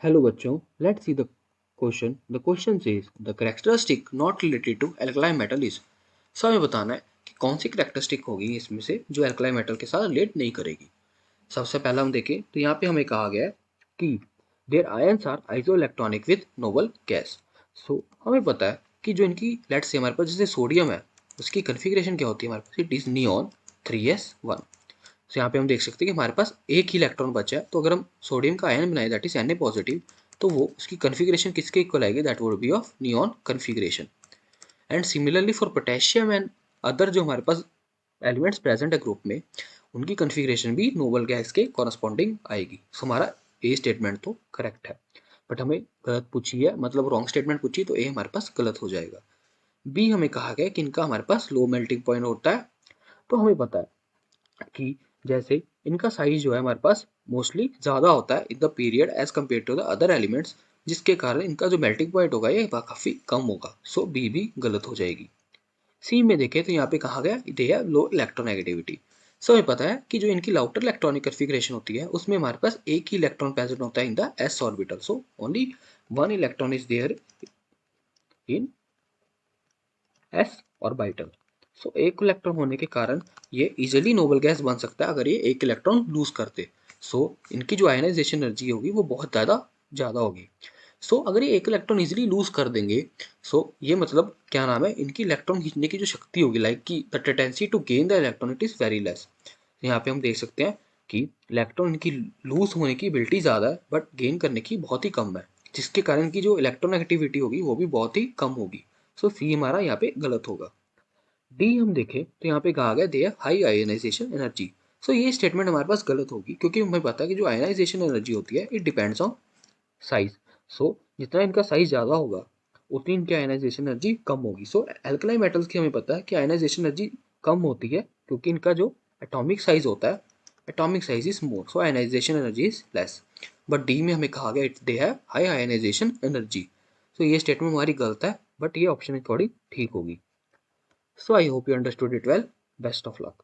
Hello बच्चों, let's see the question. The question says the characteristic not related to alkali metal is. सो हमें बताना है कि कौन सी characteristic होगी इसमें से जो alkali metal के साथ relate नहीं करेगी. सबसे पहला हम देखें तो यहाँ पे हमें कहा गया है कि their ions are isoelectronic with noble gas. So हमें पता है कि जो इनकी let's say हमारे पास जैसे सोडियम है उसकी configuration क्या होती है हमारे पास, it is neon 3s1. तो यहाँ पे हम देख सकते हैं कि हमारे पास एक ही इलेक्ट्रॉन बचा है, तो अगर हम सोडियम का आयन बनाए दैट इज Na पॉजिटिव, तो वो उसकी कन्फिग्रेशन किसके इक्वल आएगी, that would be of neon configuration. And similarly for potassium and other जो हमारे पास एलिमेंट्स प्रेजेंट है ग्रुप में, उनकी कन्फिग्रेशन भी नोबल गैस के कॉरस्पॉन्डिंग आएगी. सो हमारा ए स्टेटमेंट तो करेक्ट है, बट हमें गलत पूछी है, मतलब रॉन्ग स्टेटमेंट पूछी, तो ए हमारे पास गलत हो जाएगा. बी हमें कहा गया कि इनका हमारे पास लो मेल्टिंग पॉइंट होता है. तो हमें पता है कि जैसे इनका साइज जो है हमारे पास मोस्टली ज़्यादा होता है in the period as compare to the other elements, जिसके कारण इनका जो मेल्टिंग पॉइंट होगा ये काफ़ी कम होगा. सो बी भी गलत हो जाएगी. सी में देखें तो यहाँ पे कहा गया दे हैव लो इलेक्ट्रोनेगेटिविटी. सो हमें पता है कि जो इनकी लाउटर इलेक्ट्रॉनिक कन्फिग्रेशन होती है उसमें हमारे पास एक ही इलेक्ट्रॉन प्रेजेंट होता है in the S orbital. So only one electron is there in S orbital. So एक इलेक्ट्रॉन होने के कारण ये इजिली नोबल गैस बन सकता है अगर ये एक इलेक्ट्रॉन लूज करते. सो इनकी जो आयनाइजेशन एनर्जी होगी वो बहुत ज़्यादा होगी. सो अगर ये एक इलेक्ट्रॉन इजिली लूज कर देंगे, सो ये मतलब क्या नाम है, इनकी इलेक्ट्रॉन खींचने की जो शक्ति होगी, लाइक की the tendency to gain the electron it is very less. यहाँ पे हम देख सकते हैं कि इलेक्ट्रॉन इनकी लूज होने की एबिलिटी ज़्यादा है बट गेन करने की बहुत ही कम है, जिसके कारण की जो इलेक्ट्रोनेगेटिविटी होगी वो भी बहुत ही कम होगी. सो सी हमारा यहाँ पे गलत होगा. डी हम देखें तो यहाँ पे कहा गया they have high ionisation energy. So ये स्टेटमेंट हमारे पास गलत होगी, क्योंकि हमें पता है कि जो आयनाइजेशन एनर्जी होती है इट डिपेंड्स ऑन साइज. सो जितना इनका साइज ज़्यादा होगा उतनी इनकी आयनाइजेशन एनर्जी कम होगी. सो एल्कलाई मेटल्स की हमें पता है कि आयनाइजेशन एनर्जी कम होती है क्योंकि इनका जो एटॉमिक साइज होता है, atomic size is more, so ionisation energy is less. But D में हमें कहा गया it's they have high ionisation energy. So ये स्टेटमेंट हमारी गलत है, बट ये ऑप्शन थोड़ी ठीक होगी. So I hope you understood it well. Best of luck.